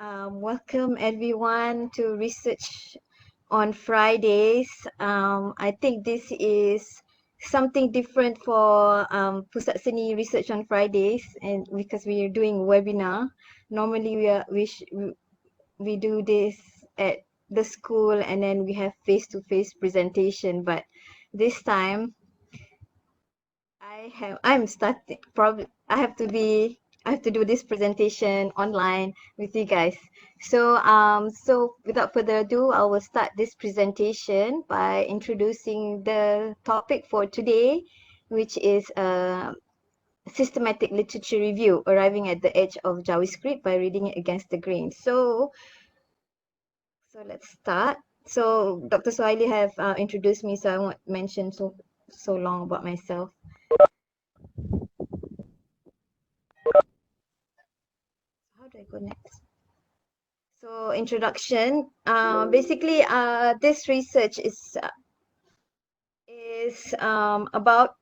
Welcome everyone to Research on Fridays. I think this is something different for Pusat Seni Research on Fridays, and because we are doing webinar. Normally we do this at the school and then we have face-to-face presentation, but this time I'm starting probably I have to do this presentation online with you guys. So without further ado, I will start this presentation by introducing the topic for today, which is systematic literature review, arriving at the edge of Jawi script by reading it against the grain. So let's start. So Dr. Suhaili have introduced me, so I won't mention so long about myself. How do I go next? So introduction. Basically, this research is about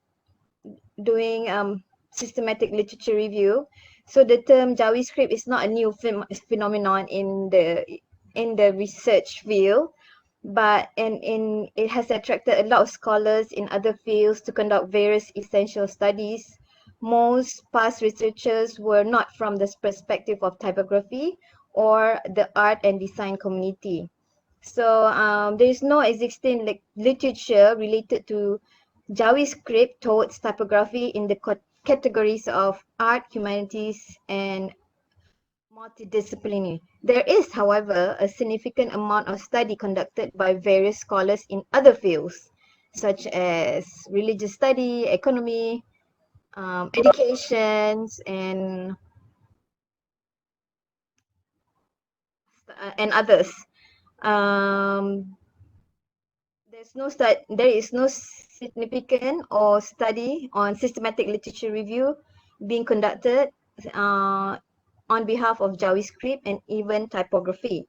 doing systematic literature review. So the term Jawi script is not a new phenomenon in the research field, but it has attracted a lot of scholars in other fields to conduct various essential studies. Most past researchers were not from the perspective of typography or the art and design community. So there is no existing literature related to Jawi script towards typography in the categories of art, humanities, and multidisciplinary. There is, however, a significant amount of study conducted by various scholars in other fields, such as religious study, economy, educations, and others. Um, there is no significant or study on systematic literature review being conducted uh, on behalf of JavaScript and even typography.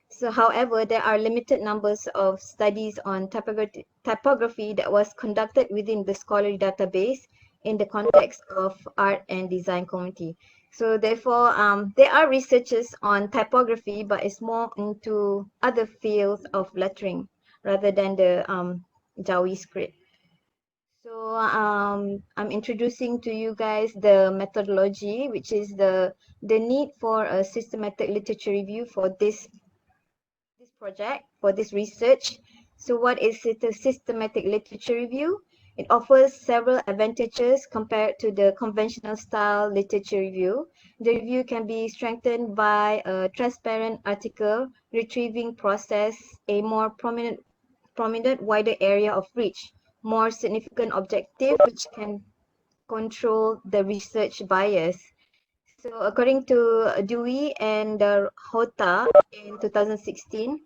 So, however, there are limited numbers of studies on typography that was conducted within the scholarly database in the context of art and design community. So, therefore, there are researchers on typography, but it's more into other fields of lettering rather than the Jawi script. So I'm introducing to you guys the methodology, which is the need for a systematic literature review for this project, for this research. So what is it, a systematic literature review? It offers several advantages compared to the conventional style literature review. The review can be strengthened by a transparent article retrieving process, a more prominent wider area of reach, more significant objective which can control the research bias. So according to Dewey and Hota in 2016,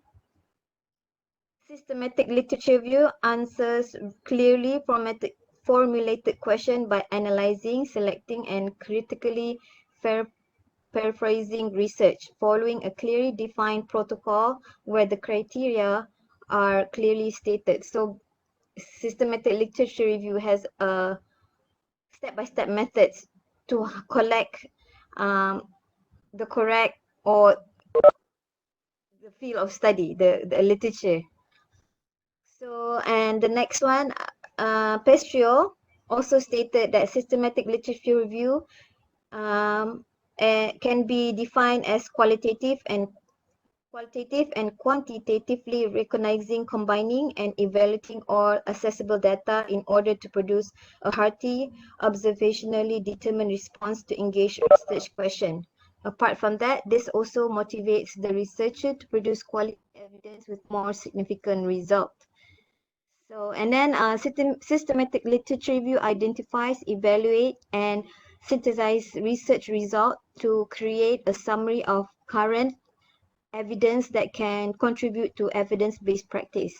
systematic literature review answers clearly formulated question by analyzing, selecting, and critically paraphrasing research, following a clearly defined protocol where the criteria are clearly stated. So systematic literature review has a step-by-step methods to collect um, the correct or the field of study, the literature. So, and the next one, Pestrio also stated that systematic literature review can be defined as qualitative and quantitatively recognizing, combining, and evaluating all accessible data in order to produce a hearty, observationally determined response to engage research question. Apart from that, this also motivates the researcher to produce quality evidence with more significant result. So, and then systematic literature review identifies, evaluate, and synthesize research result to create a summary of current evidence that can contribute to evidence-based practice.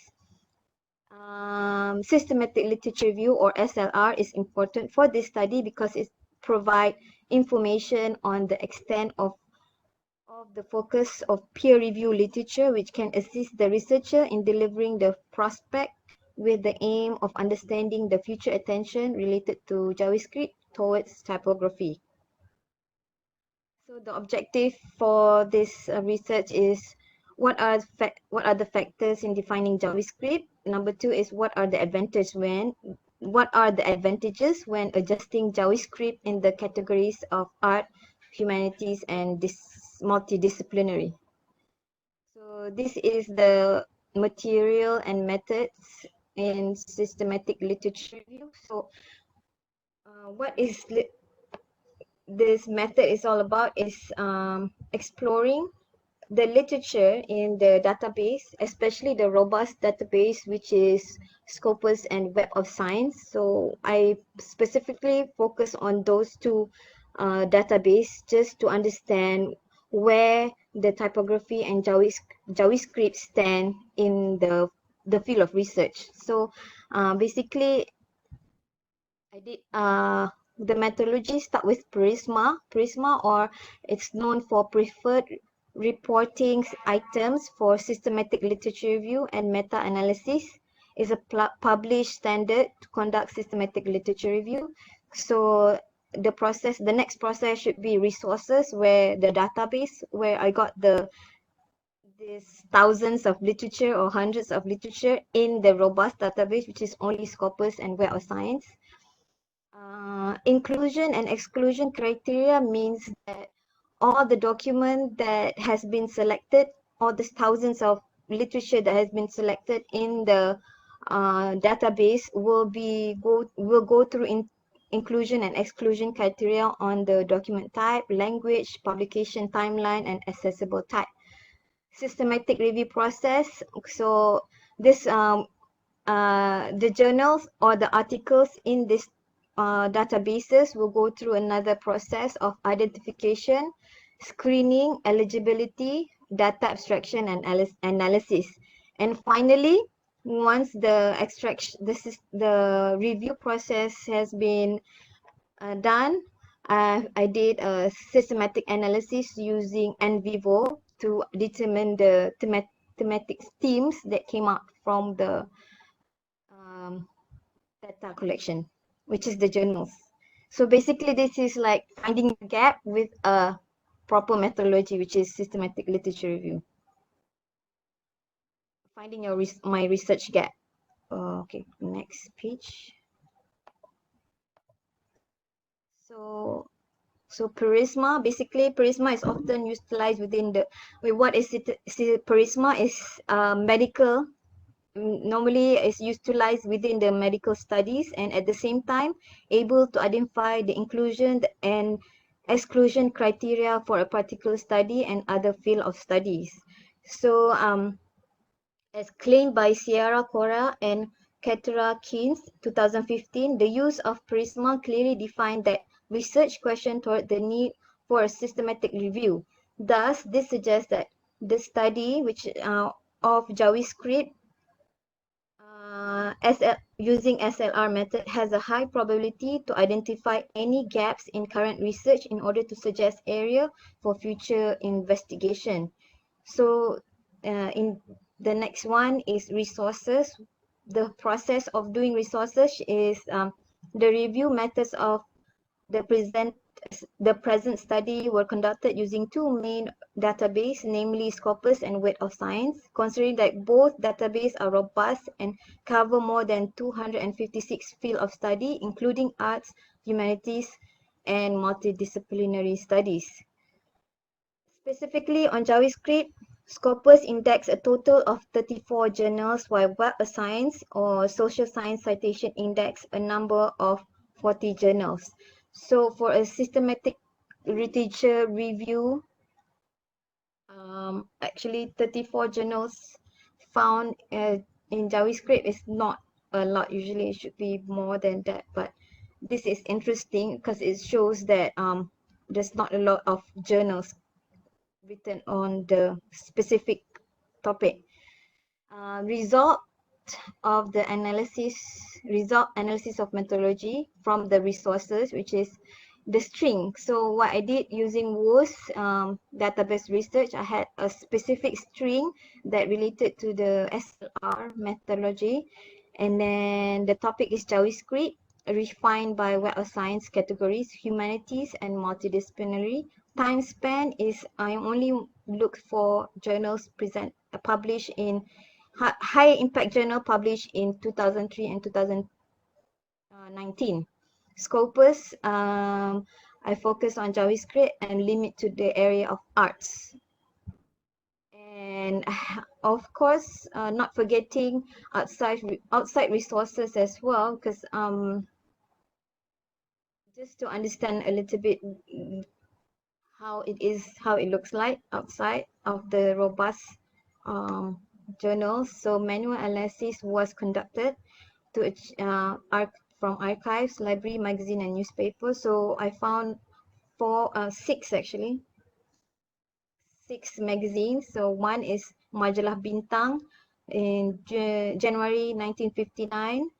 Systematic literature review or SLR is important for this study because it provides information on the extent of the focus of peer review literature, which can assist the researcher in delivering the prospect with the aim of understanding the future attention related to JavaScript towards typography. So the objective for this research is what are the factors in defining JavaScript. Number two is what are the advantages when adjusting JavaScript in the categories of art, humanities, and multidisciplinary. So this is the material and methods in systematic literature review. So what is this method is all about is exploring the literature in the database, especially the robust database, which is Scopus and Web of Science. So I specifically focus on those two database just to understand where the typography and JavaScript stand in the field of research. So basically, I did the methodology start with Prisma. Prisma, or it's known for preferred reporting items for systematic literature review and meta-analysis, is a published standard to conduct systematic literature review. So the next process should be resources, where the database, where I got these thousands of literature or hundreds of literature in the robust database, which is only Scopus and Web of Science. Inclusion and exclusion criteria means that all the document that has been selected, all the thousands of literature that has been selected in the database will go through inclusion and exclusion criteria on the document type, language, publication timeline, and accessible type. Systematic review process. So this the journals or the articles in this databases will go through another process of identification, screening, eligibility, data abstraction, and analysis. And finally, once the review process has been done, I did a systematic analysis using NVivo to determine the thematic themes that came out from the um, data collection, which is the journals. So basically, this is like finding the gap with a proper methodology, which is systematic literature review. Finding my research gap. Okay, next page. So Prisma, basically Prisma is often utilized within what is it? Prisma is medical, normally is utilized within the medical studies, and at the same time able to identify the inclusion and exclusion criteria for a particular study and other field of studies. So as claimed by Sierra Cora and Ketera Keynes 2015, the use of Prisma clearly defined that research question toward the need for a systematic review. Thus, this suggests that the study of JavaScript using SLR method has a high probability to identify any gaps in current research in order to suggest area for future investigation. So in the next one is resources. The process of doing resources is the review methods of the present study were conducted using two main databases, namely Scopus and Web of Science. Considering that both databases are robust and cover more than 256 fields of study, including arts, humanities, and multidisciplinary studies. Specifically on JavaScript, Scopus indexed a total of 34 journals, while Web of Science or Social Science Citation indexed a number of 40 journals. So for a systematic literature review, actually 34 journals found in JavaScript is not a lot. Usually it should be more than that, but this is interesting because it shows that there's not a lot of journals written on the specific topic. Result analysis of methodology from the resources, which is the string. So what I did using WOS database research, I had a specific string that related to the SLR methodology, and then the topic is JavaScript. refined by Web of Science categories, humanities and multidisciplinary. Time span is I only look for journals published in high impact journal published in 2003 and 2019. Scopus, I focus on Jawi Script and limit to the area of arts. And of course, not forgetting outside resources as well, because just to understand a little bit how it looks like outside of the robust um, journals. So manual analysis was conducted to from archives, library, magazine, and newspapers. So I found six magazines. So one is Majalah Bintang in January 1959.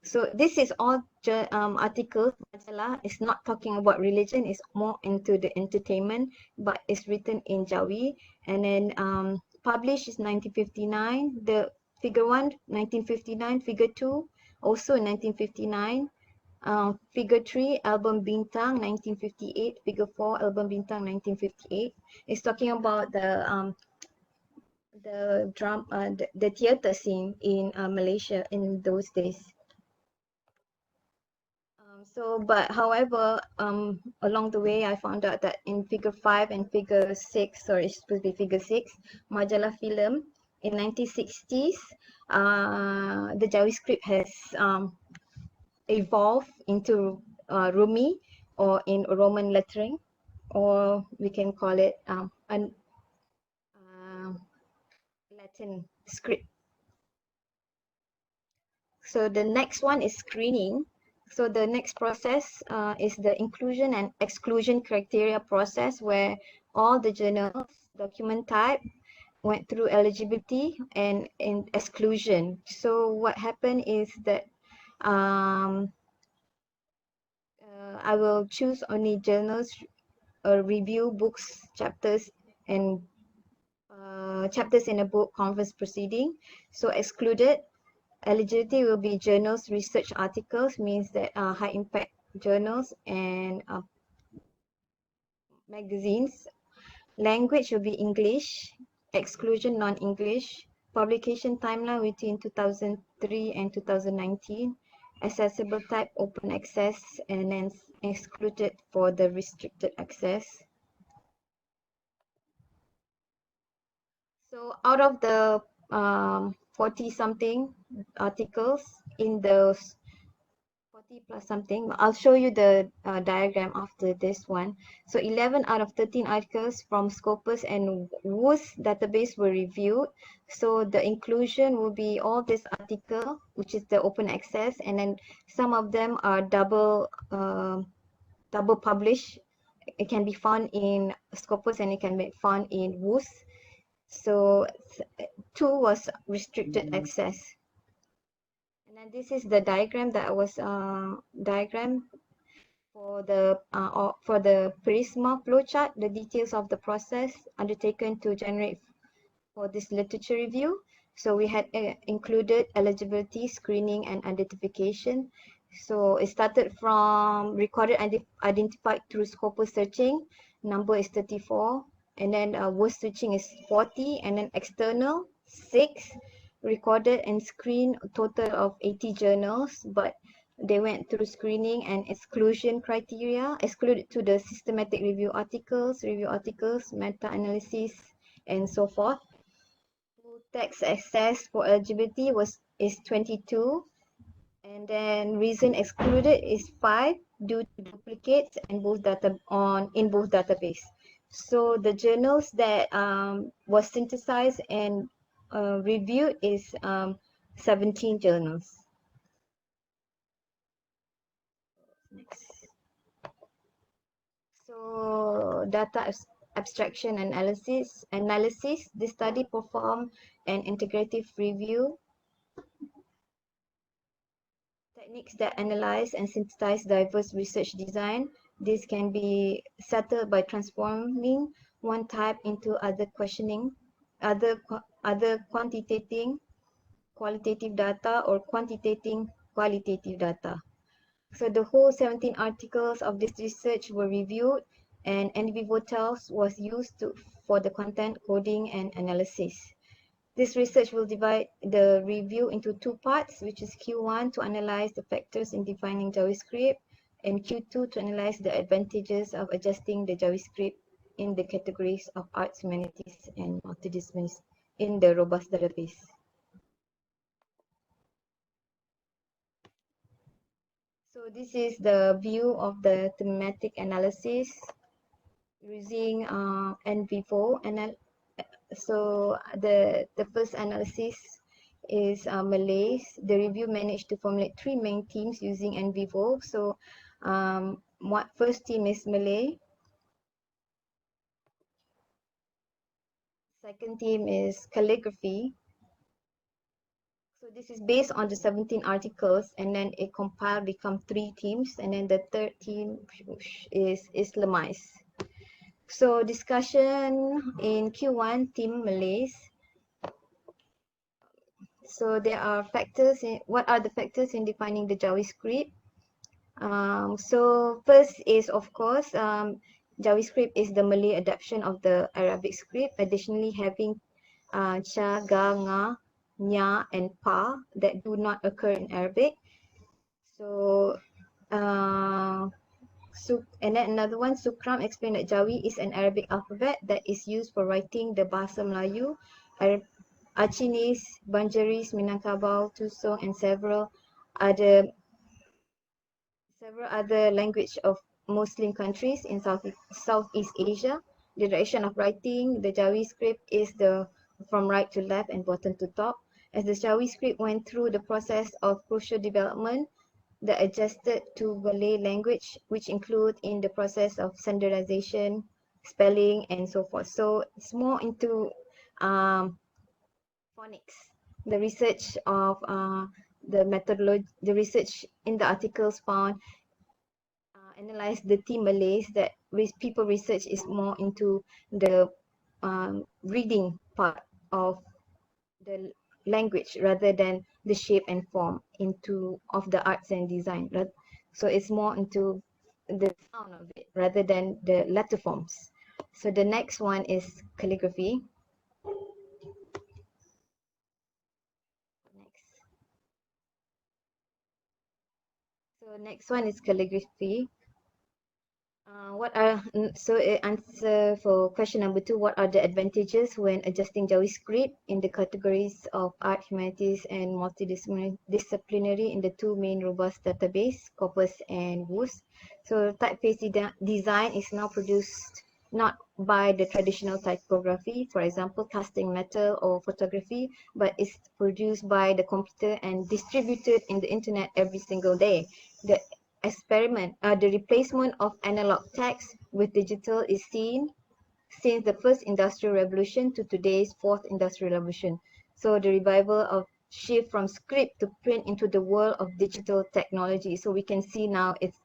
So this is all articles. Majalah is not talking about religion. It's more into the entertainment, but it's written in Jawi. And then published is 1959. The figure 1, 1959. Figure 2, also 1959. Figure 3, Album Bintang, 1958. Figure 4, Album Bintang, 1958. It's talking about the drama, the theatre scene in Malaysia in those days. However, along the way, I found out that in Figure 5 and Figure 6, sorry, it's supposed to be Figure 6, Majalah Film in 1960s, the Jawi script has evolved into Rumi or in Roman lettering, or we can call it an Latin script. So the next one is screening. So the next process is the inclusion and exclusion criteria process, where all the journals, document type, went through eligibility and exclusion. So what happened is that I will choose only journals, review books, chapters, and chapters in a book conference proceeding. So excluded eligibility will be journals, research articles, means that high impact journals and magazines. Language will be English, exclusion non-English. Publication timeline between 2003 and 2019. Accessible type open access, and then excluded for the restricted access. So out of the 40 something articles in those 40 plus something, I'll show you the diagram after this one. So 11 out of 13 articles from Scopus and WUS database were reviewed. So the inclusion will be all this article, which is the open access, and then some of them are double published. It can be found in Scopus and it can be found in WUS. So 2 was restricted access. And then this is the diagram that was diagram for the Prisma flowchart, the details of the process undertaken to generate for this literature review. So we had included eligibility, screening, and identification. So it started from recorded and identified through Scopus searching. Number is 34. And then WUS searching is 40. And then external, 6. Recorded and screened a total of 80 journals. But they went through screening and exclusion criteria, excluded to the systematic review articles, meta-analysis, and so forth. Full text access for eligibility is 22, and then reason excluded is 5 due to duplicates in both database. So the journals that was synthesized and reviewed is 17 journals. Next. So data abstraction analysis. This study performed an integrative review. Techniques that analyze and synthesize diverse research design. This can be settled by transforming one type into other quantitating qualitative data or quantitating qualitative data. So the whole 17 articles of this research were reviewed, and NVivo tools was used for the content coding and analysis. This research will divide the review into two parts, which is Q1 to analyze the factors in defining JavaScript, and Q2 to analyze the advantages of adjusting the JavaScript in the categories of arts, humanities, and multidisciplines in the robust database. So this is the view of the thematic analysis using NVivo. So the first analysis is Malays. The review managed to formulate three main themes using NVivo. So what first theme is Malay. Second theme is calligraphy. So this is based on the 17 articles, and then it compiled become three themes, and then the third theme is Islamize. So discussion in Q1 theme Malays. So there are factors in what are the factors in defining the JavaScript. So first is of course JavaScript is the Malay adaptation of the Arabic script, additionally having cha, ga, nga, nya, and pa that do not occur in Arabic. So and then another one, Sukram explained that Jawi is an Arabic alphabet that is used for writing the Bahasa Melayu, Acehnese, Banjaris, Minangkabau, Tusong, and other several other language of Muslim countries in Southeast Asia. The direction of writing the Jawi script is from right to left and bottom to top. As the Jawi script went through the process of crucial development, that adjusted to Malay language, which include in the process of standardization, spelling, and so forth. So it's more into phonics. The research of the methodology, the research in the articles found analyze the theme Malays that people research is more into the reading part of the language rather than the shape and form of the arts and design. So it's more into the sound of it rather than the letter forms. So the next one is calligraphy. Next one is calligraphy. Answer for question number 2, what are the advantages when adjusting JavaScript in the categories of art, humanities, and multidisciplinary in the two main robust database, Corpus and WOS? So typeface design is now produced not by the traditional typography, for example, casting metal or photography, but it's produced by the computer and distributed in the internet every single day. The replacement of analog text with digital is seen since the first industrial revolution to today's fourth industrial revolution. So the revival of shift from script to print into the world of digital technology. So we can see now it's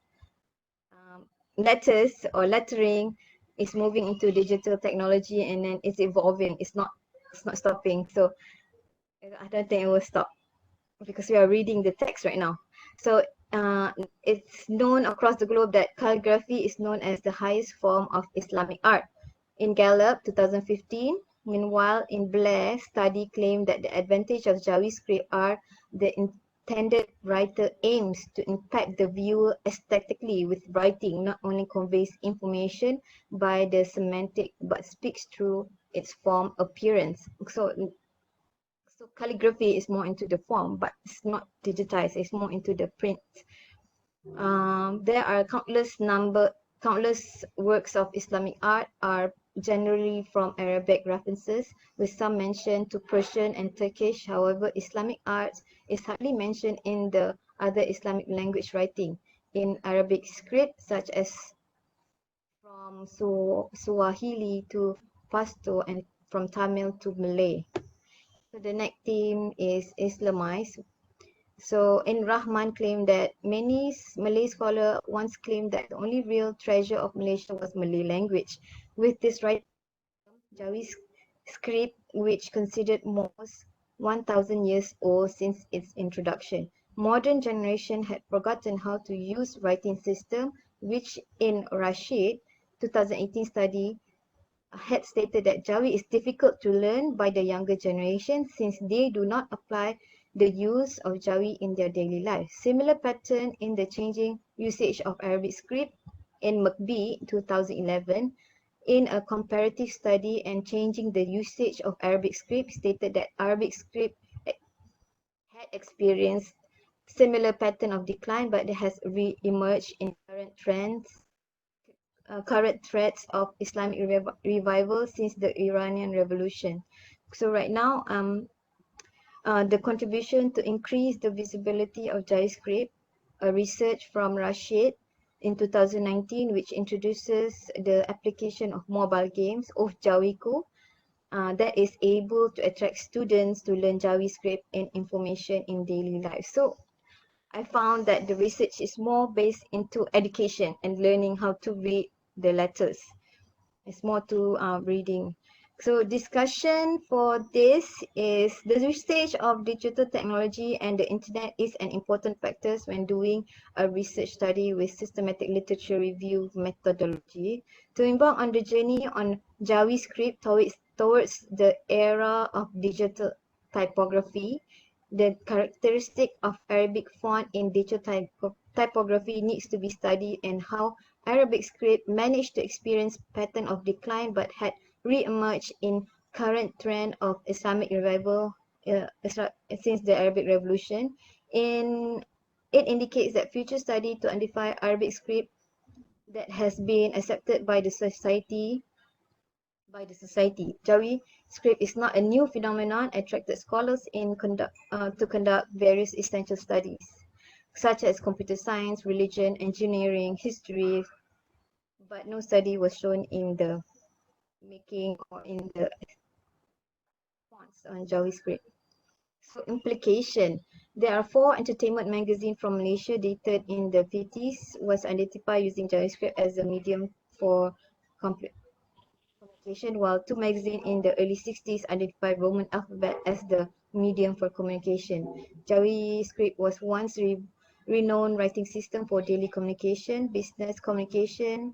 letters or lettering is moving into digital technology, and then it's evolving. It's not stopping. So I don't think it will stop because we are reading the text right now. So it's known across the globe that calligraphy is known as the highest form of Islamic art. In Gallup 2015, meanwhile, in Blair study claimed that the advantage of JavaScript are the intended writer aims to impact the viewer aesthetically with writing, not only conveys information by the semantic but speaks through its form appearance. So calligraphy is more into the form, but it's not digitized. It's more into the print. There are countless works of Islamic art are generally from Arabic references, with some mention to Persian and Turkish. However, Islamic art is hardly mentioned in the other Islamic language writing in Arabic script, such as from Swahili to Pashto and from Tamil to Malay. So the next theme is Islamize. So in Rahman claimed that many Malay scholars once claimed that the only real treasure of Malaysia was Malay language. With this right, Jawi script, which considered most 1,000 years old since its introduction. modern generation had forgotten how to use writing system, which in Rashid 2018 study had stated that Jawi is difficult to learn by the younger generation since they do not apply the use of Jawi in their daily life. Similar pattern in the changing usage of Arabic script in McBee 2011 in a comparative study and changing the usage of Arabic script stated that Arabic script had experienced similar pattern of decline but it has re-emerged in current threats of Islamic revival since the Iranian Revolution. So right now, the contribution to increase the visibility of JavaScript, a research from Rashid in 2019, which introduces the application of mobile games of Jawiku that is able to attract students to learn JavaScript and information in daily life. So I found that the research is more based into education and learning how to read the letters. It's more to reading. So discussion for this is the usage of digital technology and the internet is an important factor when doing a research study with systematic literature review methodology. To embark on the journey on JavaScript towards the era of digital typography, the characteristic of Arabic font in digital typography needs to be studied and how Arabic script managed to experience pattern of decline but had re-emerged in current trend of Islamic revival since the Arabic Revolution. It indicates that future study to identify Arabic script that has been accepted by the society. Jawi script is not a new phenomenon, attracted scholars to conduct various essential studies, such as computer science, religion, engineering, history, but no study was shown in the making or in the fonts on JavaScript. So implication. There are 4 entertainment magazines from Malaysia dated in the 50s was identified using JavaScript as a medium for communication, while 2 magazines in the early 60s identified Roman alphabet as the medium for communication. JavaScript was once renowned writing system for daily communication, business communication,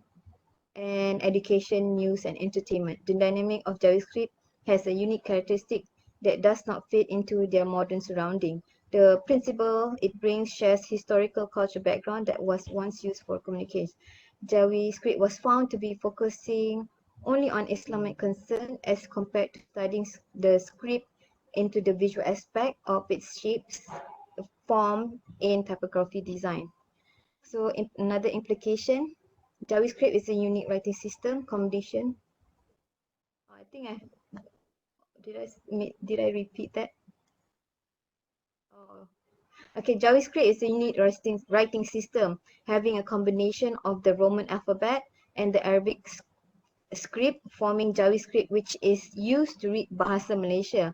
and education, news, and entertainment. The dynamic of JavaScript has a unique characteristic that does not fit into their modern surrounding. The principle it brings shares historical culture background that was once used for communication. JavaScript was found to be focusing only on Islamic concern as compared to studying the script into the visual aspect of its shapes, form in typography design. So another implication, JavaScript is a unique writing system combination. I think I did I repeat that? Oh. Okay, JavaScript is a unique writing system having a combination of the Roman alphabet and the Arabic script forming JavaScript, which is used to read Bahasa Malaysia.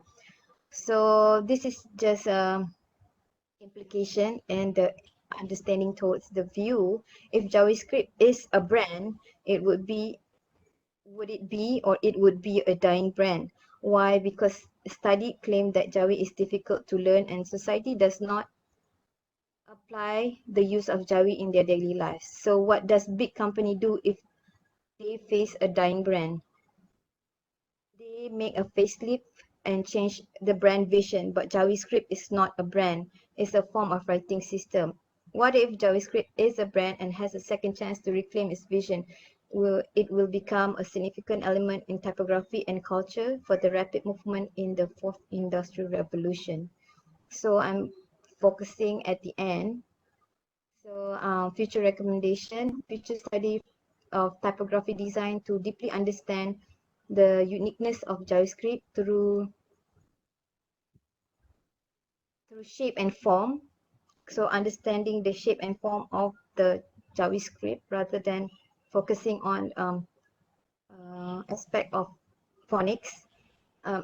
So this is just a implication and the understanding towards the view. If JavaScript is a brand, it would be or it would be a dying brand. Why? Because study claim that Jawi is difficult to learn and society does not apply the use of Jawi in their daily lives. So what does big company do if they face a dying brand? They make a facelift and change the brand vision, but JavaScript is not a brand. It's a form of writing system. What if JavaScript is a brand and has a second chance to reclaim its vision? It will become a significant element in typography and culture for the rapid movement in the fourth industrial revolution. So I'm focusing at the end. So future recommendation, future study of typography design to deeply understand the uniqueness of JavaScript through shape and form. So understanding the shape and form of the JavaScript rather than focusing on aspect of phonics.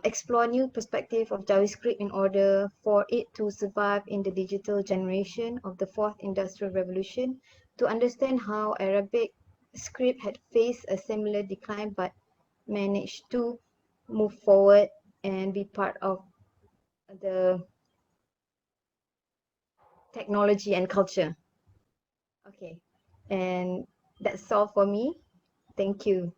Explore new perspective of JavaScript in order for it to survive in the digital generation of the fourth industrial revolution. To understand how Arabic script had faced a similar decline but managed to move forward and be part of the technology and culture. Okay, and that's all for me. Thank you.